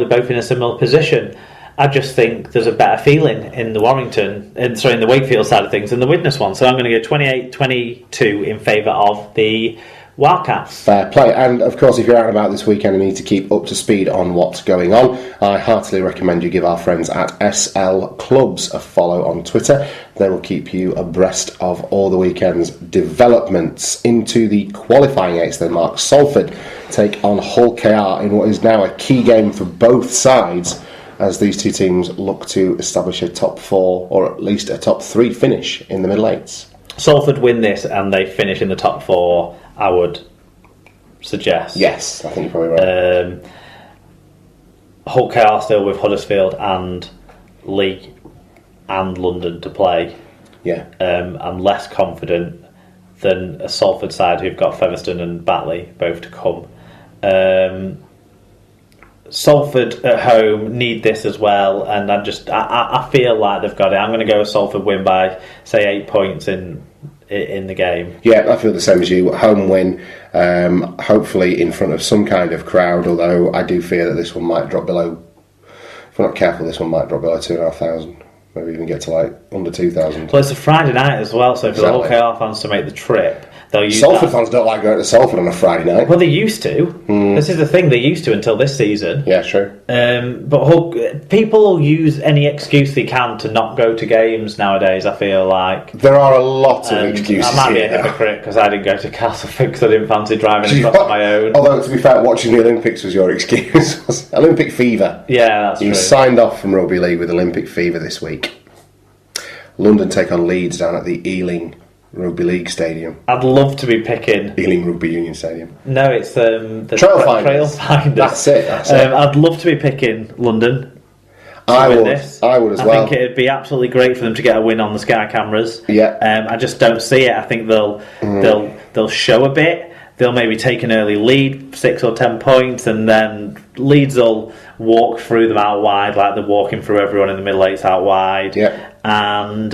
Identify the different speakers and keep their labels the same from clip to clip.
Speaker 1: both in a similar position. I just think there's a better feeling in the in the Wakefield side of things than the Widnes one. So I'm going to go 28-22 in favour of the Wildcats.
Speaker 2: Fair play. And of course, if you're out and about this weekend and need to keep up to speed on what's going on, I heartily recommend you give our friends at SL Clubs a follow on Twitter. They will keep you abreast of all the weekend's developments. Into the qualifying eights then, Mark. Salford take on Hull KR in what is now a key game for both sides, as these two teams look to establish a top four, or at least a top three finish in the middle eights.
Speaker 1: Salford win this and they finish in the top four, I would suggest.
Speaker 2: Yes, I think you're probably right.
Speaker 1: Hull KR still with Huddersfield and League and London to play.
Speaker 2: Yeah.
Speaker 1: I'm less confident than a Salford side who've got Featherstone and Batley both to come. Salford at home need this as well, and I feel like they've got it. I'm going to go with Salford win by, say, 8 points in the game.
Speaker 2: Yeah, I feel the same as you. Home win, hopefully in front of some kind of crowd, although I do fear that this one might drop below, if we're not careful, this one might drop below 2,500. Maybe even get to like under 2,000.
Speaker 1: Well, it's a Friday night as well, so for the Hull KR fans to make the trip, they'll use
Speaker 2: Salford fans don't like going to Salford on a Friday night.
Speaker 1: Well, they used to. This is the thing, they used to until this season.
Speaker 2: Yeah, true.
Speaker 1: But people use any excuse they can to not go to games nowadays, I feel like.
Speaker 2: There are a lot of excuses.
Speaker 1: I might be a hypocrite because I didn't go to Castleford because I didn't fancy driving across on my own.
Speaker 2: Although, to be fair, watching the Olympics was your excuse. Olympic fever.
Speaker 1: Yeah, that's true.
Speaker 2: You signed off from Rugby League with Olympic fever this week. London take on Leeds down at the Ealing Rugby League Stadium.
Speaker 1: I'd love to be picking
Speaker 2: Ealing Rugby Union Stadium.
Speaker 1: No, it's the
Speaker 2: Trailfinders. That's it.
Speaker 1: I'd love to be picking London.
Speaker 2: I would as well.
Speaker 1: I think it'd be absolutely great for them to get a win on the Sky cameras.
Speaker 2: Yeah.
Speaker 1: I just don't see it. I think they'll show a bit. They'll maybe take an early lead, 6 or 10 points, and then Leeds will walk through them out wide, like they're walking through everyone in the middle eights out wide.
Speaker 2: Yeah.
Speaker 1: And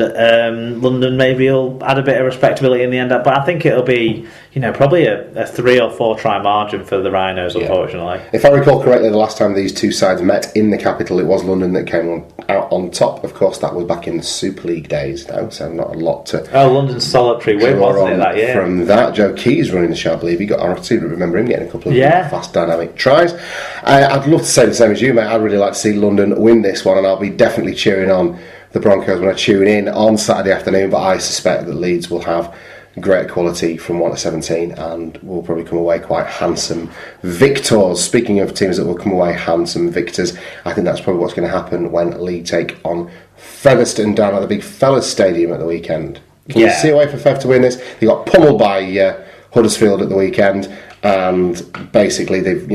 Speaker 1: London maybe will add a bit of respectability in the end. But I think it'll be, probably a 3 or 4 try margin for the Rhinos, unfortunately.
Speaker 2: If I recall correctly, the last time these two sides met in the capital, it was London that came out on top. Of course, that was back in the Super League days now, so not a lot to...
Speaker 1: Oh, London's solitary win, wasn't it, that year?
Speaker 2: From that, Joe Key's running the show, I believe. I seem to remember him getting a couple of fast, dynamic tries. I'd love to say the same as you, mate. I'd really like to see London win this one, and I'll be definitely cheering on the Broncos when I tune in on Saturday afternoon, but I suspect that Leeds will have great quality from 1 to 17 and will probably come away quite handsome victors. Speaking of teams that will come away handsome victors, I think that's probably what's going to happen when Leeds take on Featherstone down at the big Fellas Stadium at the weekend. Can you see a way for Fev to win this? They got pummeled by Huddersfield at the weekend, and basically they've,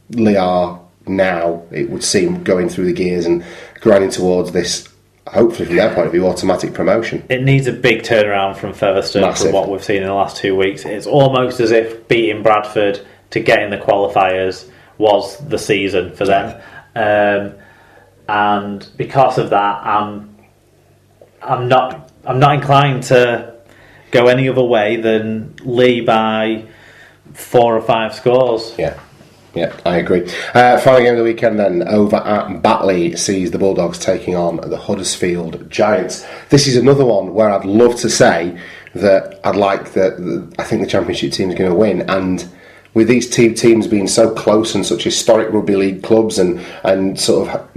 Speaker 2: Lee are now, it would seem, going through the gears and grinding towards this, hopefully from their point of view, automatic promotion.
Speaker 1: It needs a big turnaround from Featherstone from what we've seen in the last 2 weeks. It's almost as if beating Bradford to get in the qualifiers was the season for them. And because of that, I'm not inclined to go any other way than Lee by 4 or 5 scores.
Speaker 2: Yeah, I agree. Final game of the weekend then, over at Batley, sees the Bulldogs taking on the Huddersfield Giants. This is another one where I'd love to say that I think the Championship team is going to win, and with these two teams being so close and such historic Rugby League clubs and sort of,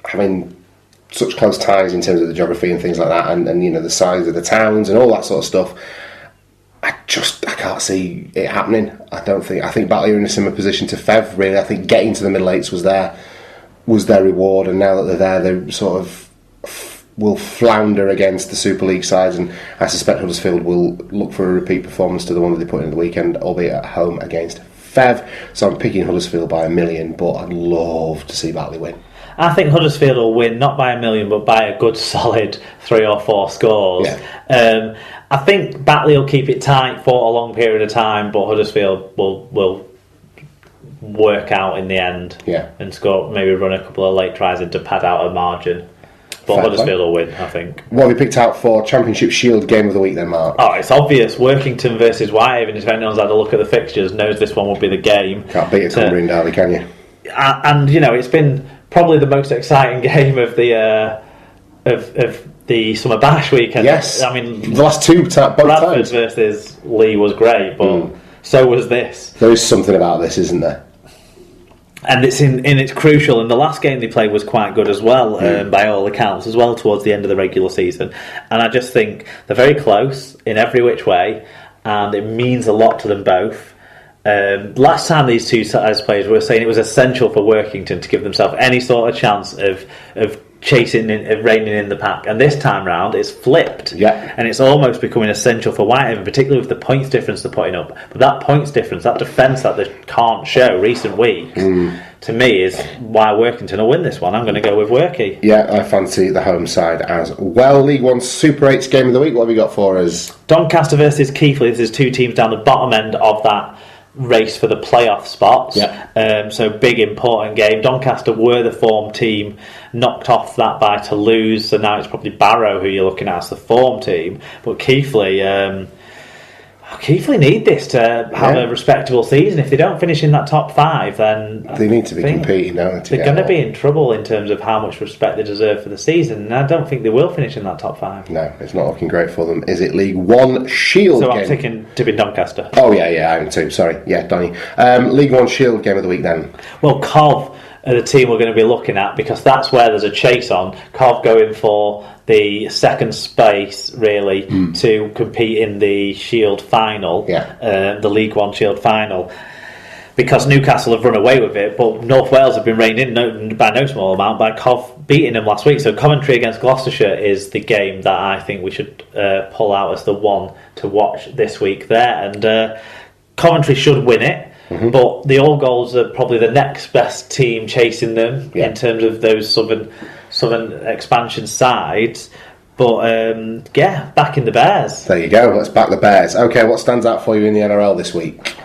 Speaker 2: having such close ties in terms of the geography and things like that, and the size of the towns and all that sort of stuff, I can't see it happening. I think Batley are in a similar position to Fev, really. I think getting to the middle eights was their reward, and now that they're there, they sort of will flounder against the Super League sides, and I suspect Huddersfield will look for a repeat performance to the one that they put in the weekend, albeit at home against Fev. So I'm picking Huddersfield by 1 million, but I'd love to see Batley win.
Speaker 1: I think Huddersfield will win, not by 1 million, but by a good solid 3 or 4 scores.
Speaker 2: Yeah.
Speaker 1: I think Batley will keep it tight for a long period of time, but Huddersfield will work out in the end and score, maybe run a couple of late tries in to pad out a margin. But Huddersfield will win, I think.
Speaker 2: What have we picked out for Championship Shield game of the week then, Mark?
Speaker 1: Oh, it's obvious. Workington versus Whitehaven. If anyone's had a look at the fixtures, knows this one will be the game.
Speaker 2: Can't beat a Cumbrian derby, can you?
Speaker 1: and it's been probably the most exciting game of the of the Summer Bash weekend.
Speaker 2: Yes,
Speaker 1: I mean
Speaker 2: the last both
Speaker 1: Bradford
Speaker 2: times
Speaker 1: versus Lee was great, but so was this.
Speaker 2: There is something about this, isn't there?
Speaker 1: And it's crucial. And the last game they played was quite good as well, by all accounts, as well towards the end of the regular season. And I just think they're very close in every which way, and it means a lot to them both. Last time these two sides played, we were saying it was essential for Workington to give themselves any sort of chance of chasing, of reining in the pack. And this time round, it's flipped.
Speaker 2: Yeah.
Speaker 1: And it's almost becoming essential for Whitehaven, particularly with the points difference they're putting up. But that points difference, that defence that they can't show recent weeks, to me, is why Workington will win this one. I'm going to go with Worky.
Speaker 2: Yeah, I fancy the home side as well. League One Super 8's game of the week. What have you got for us?
Speaker 1: Doncaster versus Keighley. This is two teams down the bottom end of that race for the playoff spots. So big important game. Doncaster were the form team, knocked off that by Toulouse, so now it's probably Barrow who you're looking at as the form team. But Keighley need this to have a respectable season. If they don't finish in that top 5, then
Speaker 2: they need to be competing, don't they?
Speaker 1: They're going to be in trouble in terms of how much respect they deserve for the season, and I don't think they will finish in that top 5.
Speaker 2: No, it's not looking great for them. Is it League One Shield
Speaker 1: so
Speaker 2: game?
Speaker 1: I'm taking to be Doncaster.
Speaker 2: Oh yeah, I am too. Sorry, yeah, Donny. League One Shield game of the week then.
Speaker 1: Well, Cov are the team we're going to be looking at, because that's where there's a chase on. Cov going for the second space, really, to compete in the Shield final, the League One Shield final. Because Newcastle have run away with it, but North Wales have been reined in by no small amount by Cov beating them last week. So Coventry against Gloucestershire is the game that I think we should pull out as the one to watch this week there. And Coventry should win it. But the All Goals are probably the next best team chasing them in terms of those southern expansion sides. But backing the Bears.
Speaker 2: There you go. Let's back the Bears. Okay, what stands out for you in the NRL this week?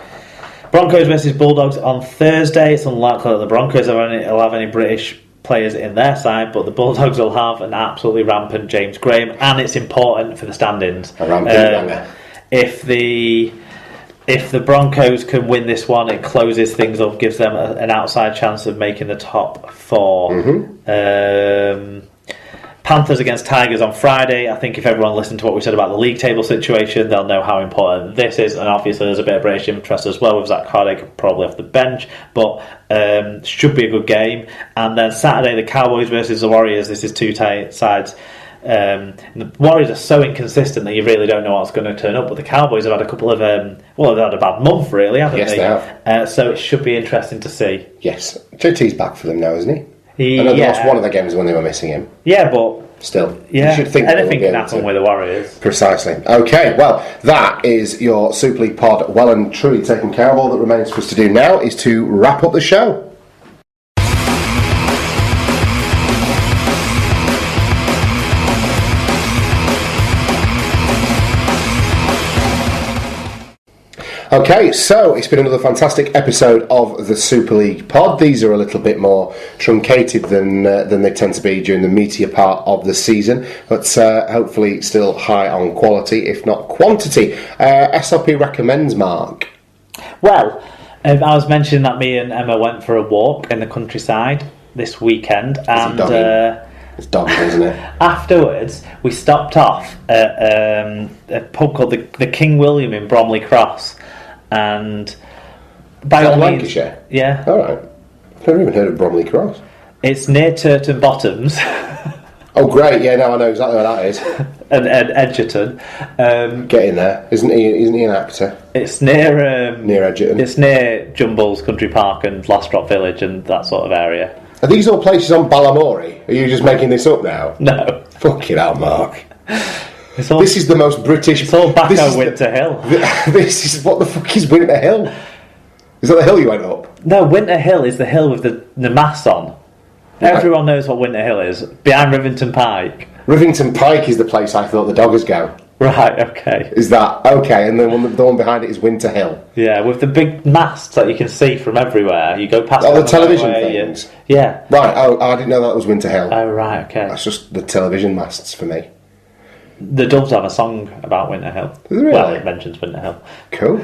Speaker 1: Broncos versus Bulldogs on Thursday. It's unlikely that the Broncos will have any British players in their side, but the Bulldogs will have an absolutely rampant James Graham, and it's important for the standings.
Speaker 2: A rampant
Speaker 1: If the Broncos can win this one, it closes things up, gives them an outside chance of making the top 4. Panthers against Tigers on Friday. I think if everyone listened to what we said about the league table situation, they'll know how important this is. And obviously there's a bit of British interest as well with Zach Cardick probably off the bench. But should be a good game. And then Saturday, the Cowboys versus the Warriors. This is two sides. The Warriors are so inconsistent that you really don't know what's going to turn up. But the Cowboys have had a couple of they've had a bad month, really, haven't they?
Speaker 2: Yes, they have.
Speaker 1: So it should be interesting to see.
Speaker 2: Yes, JT's back for them now, isn't he? I know they lost one of the games when they were missing him.
Speaker 1: Yeah, but
Speaker 2: still,
Speaker 1: you should think anything can happen
Speaker 2: with
Speaker 1: the Warriors.
Speaker 2: Precisely. Okay, well, that is your Super League pod well and truly taken care of. All that remains for us to do now is to wrap up the show. Okay, so it's been another fantastic episode of the Super League pod. These are a little bit more truncated than they tend to be during the meatier part of the season, but hopefully still high on quality, if not quantity. SLP recommends, Mark.
Speaker 1: Well, I was mentioning that me and Emma went for a walk in the countryside this weekend, and
Speaker 2: it's dogging, isn't it?
Speaker 1: Afterwards, we stopped off at a pub called the King William in Bromley Cross. And by all means,
Speaker 2: Lancashire?
Speaker 1: Yeah.
Speaker 2: Alright. I've never even heard of Bromley Cross.
Speaker 1: It's near Turton Bottoms.
Speaker 2: Oh great, yeah, now I know exactly where that is.
Speaker 1: and Edgerton.
Speaker 2: Get in there. Isn't he an actor?
Speaker 1: It's near
Speaker 2: near Edgerton.
Speaker 1: It's near Jumballs Country Park and Lastrop Village and that sort of area.
Speaker 2: Are these all places on Balamory? Are you just making this up now?
Speaker 1: No.
Speaker 2: Fucking hell, Mark.
Speaker 1: This
Speaker 2: is the most British.
Speaker 1: It's all back on Winter Hill.
Speaker 2: This is what the fuck is Winter Hill? Is that the hill you went up?
Speaker 1: No, Winter Hill is the hill with the masts on. Right. Everyone knows what Winter Hill is. Behind Rivington Pike.
Speaker 2: Rivington Pike is the place I thought the Doggers go.
Speaker 1: Right. Okay.
Speaker 2: Is that okay? And then the one behind it is Winter Hill.
Speaker 1: Yeah, with the big masts that you can see from everywhere. You go past.
Speaker 2: Oh, the television things.
Speaker 1: Yeah.
Speaker 2: Right. Oh, I didn't know that was Winter Hill.
Speaker 1: Oh, right. Okay.
Speaker 2: That's just the television masts for me.
Speaker 1: The Doves have a song about Winter Hill.
Speaker 2: Really?
Speaker 1: Well, it mentions Winter Hill.
Speaker 2: Cool.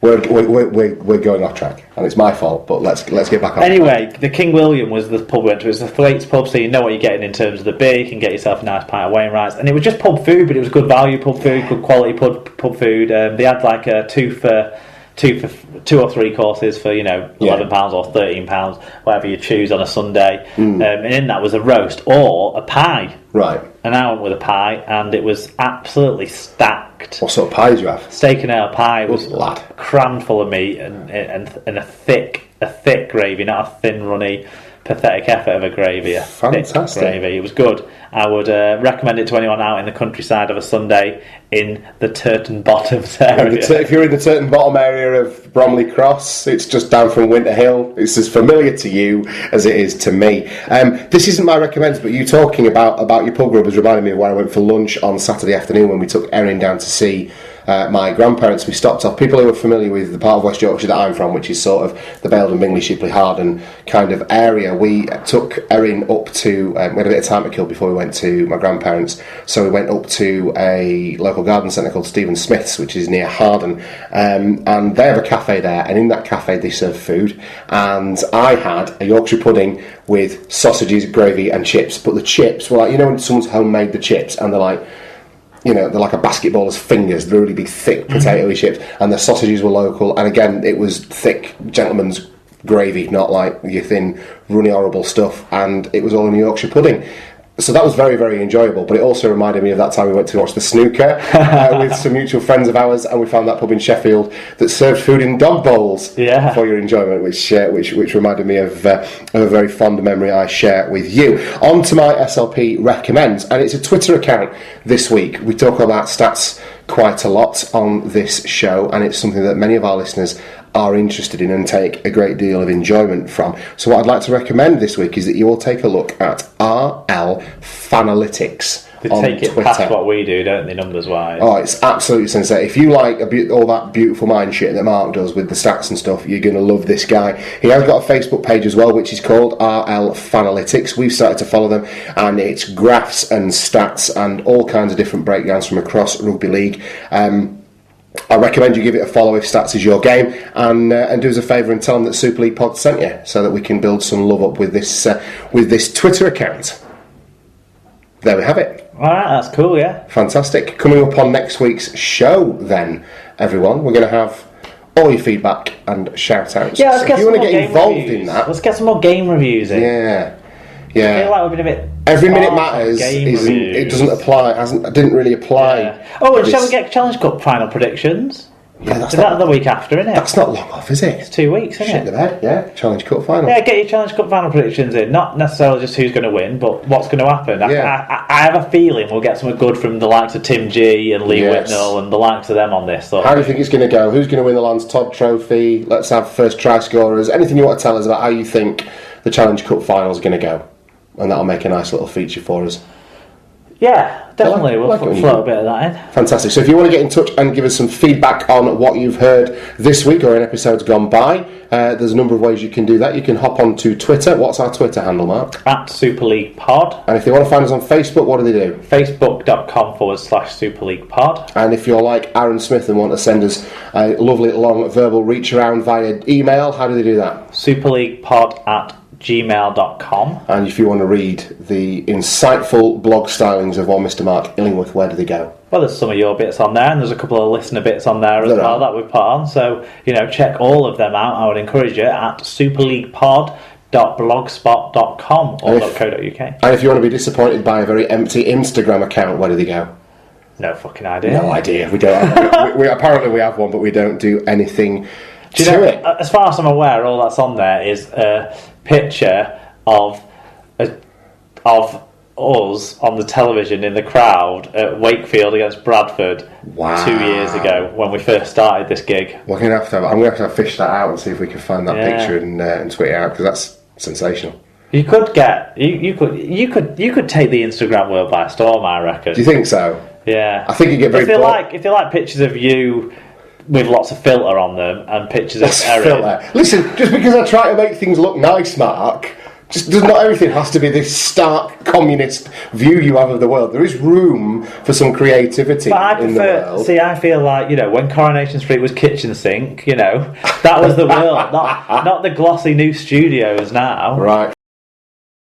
Speaker 2: We're going off track, and it's my fault. But let's get back on.
Speaker 1: Anyway, the King William was the pub we went to. It was the Thwaites pub, so you know what you're getting in terms of the beer. You can get yourself a nice pint of Wainwright's, and it was just pub food, but it was good value pub food, good quality pub food. They had like a two or three courses for £11 or £13, whatever you choose on a Sunday. And in that was a roast or a pie.
Speaker 2: Right.
Speaker 1: And I went with a pie, and it was absolutely stacked.
Speaker 2: What sort of pie did you have?
Speaker 1: Steak and ale pie was
Speaker 2: lad.
Speaker 1: crammed full of meat and a thick gravy, not a thin, runny, pathetic effort of a gravy.
Speaker 2: Fantastic
Speaker 1: thick gravy. It was good. I would recommend it to anyone out in the countryside of a Sunday in the Turton Bottoms area.
Speaker 2: If you're in the Turton Bottom area of Bromley Cross, it's just down from Winter Hill. It's as familiar to you as it is to me. This isn't my recommends, but you talking about your pub grub has reminded me of where I went for lunch on Saturday afternoon when we took Erin down to see my grandparents. We stopped off. People who are familiar with the part of West Yorkshire that I'm from, which is sort of the Baildon, Bingley, Shipley, Harden kind of area, we took Erin up to, we had a bit of time to kill before we went to my grandparents, so we went up to a local garden centre called Stephen Smith's, which is near Harden, and they have a cafe there, and in that cafe they serve food, and I had a Yorkshire pudding with sausages, gravy and chips, but the chips were like, when someone's homemade the chips and they're like, they're like a basketballer's fingers. They're really big, thick potato-y chips, and the sausages were local. And again, it was thick gentleman's gravy, not like your thin, runny, horrible stuff. And it was all in Yorkshire pudding. So that was very, very enjoyable. But it also reminded me of that time we went to watch the snooker with some mutual friends of ours, and we found that pub in Sheffield that served food in dog bowls for your enjoyment, which reminded me of a very fond memory I share with you. On to my SLP recommends, and it's a Twitter account this week. We talk about stats quite a lot on this show, and it's something that many of our listeners are interested in and take a great deal of enjoyment from. So what I'd like to recommend this week is that you all take a look at RL Fanalytics.
Speaker 1: They take it past what we do, don't they, numbers-wise?
Speaker 2: Oh, it's absolutely sensational. If you like all that beautiful mind shit that Mark does with the stats and stuff, you're going to love this guy. He has got a Facebook page as well, which is called RL Fanalytics. We've started to follow them, and it's graphs and stats and all kinds of different breakdowns from across Rugby League. I recommend you give it a follow if stats is your game, and do us a favour and tell them that Super League Pod sent you, so that we can build some love up with this Twitter account. There we have it.
Speaker 1: Alright, that's cool, yeah.
Speaker 2: Fantastic. Coming up on next week's show then, everyone, we're going to have all your feedback and shout-outs.
Speaker 1: Yeah, let's get
Speaker 2: if you
Speaker 1: some
Speaker 2: want to
Speaker 1: more
Speaker 2: get involved
Speaker 1: reviews.
Speaker 2: in that...
Speaker 1: Let's get some more game reviews in.
Speaker 2: Yeah.
Speaker 1: I feel like we've been a bit...
Speaker 2: Every minute matters. It doesn't apply. It didn't really apply.
Speaker 1: Yeah. Oh, and shall we get Challenge Cup final predictions?
Speaker 2: Yeah, that's
Speaker 1: the week after, isn't it?
Speaker 2: That's not long off, is it?
Speaker 1: It's 2 weeks, isn't it?
Speaker 2: Shit the bed, yeah. Challenge Cup final.
Speaker 1: Yeah, get your Challenge Cup final predictions in. Not necessarily just who's going to win, but what's going to happen.
Speaker 2: Yeah.
Speaker 1: I have a feeling we'll get something good from the likes of Tim G and Lee Whitnell and the likes of them on this.
Speaker 2: How do you think it's going to go? Who's going to win the Lance Todd Trophy? Let's have first try scorers. Anything you want to tell us about how you think the Challenge Cup final is going to go? And that'll make a nice little feature for us.
Speaker 1: Yeah, definitely. We'll float a bit of that in.
Speaker 2: Fantastic. So if you want to get in touch and give us some feedback on what you've heard this week or in episodes gone by, there's a number of ways you can do that. You can hop onto Twitter. What's our Twitter handle, Mark?
Speaker 1: At Super League Pod.
Speaker 2: And if they want to find us on Facebook, what do they do?
Speaker 1: Facebook.com/Super League Pod.
Speaker 2: And if you're like Aaron Smith and want to send us a lovely long verbal reach around via email, how do they do that? superleaguepod@gmail.com. And if you want to read the insightful blog stylings of one Mr. Mark Illingworth, where do they go?
Speaker 1: Well, there's some of your bits on there, and there's a couple of listener bits on there as well that we've put on. So, check all of them out. I would encourage you at superleaguepod.blogspot.com or .co.uk.
Speaker 2: And if you want to be disappointed by a very empty Instagram account, where do they go?
Speaker 1: No fucking idea.
Speaker 2: No idea. We don't. we apparently we have one, but we don't do anything to it.
Speaker 1: As far as I'm aware, all that's on there is a picture of us on the television in the crowd at Wakefield against Bradford 2 years ago when we first started this gig.
Speaker 2: I'm going to have to fish that out and see if we can find that picture and tweet it out, because that's sensational.
Speaker 1: You could get you could take the Instagram world by storm, I reckon.
Speaker 2: Do you think so?
Speaker 1: Yeah,
Speaker 2: I think you get very.
Speaker 1: If they like pictures of you with lots of filter on them and pictures of Erin.
Speaker 2: Filter. Listen, just because I try to make things look nice, Mark, Just not everything has to be this stark communist view you have of the world. There is room for some creativity in the world.
Speaker 1: See, I feel like, when Coronation Street was kitchen sink, that was the world, not the glossy new studios now.
Speaker 2: Right.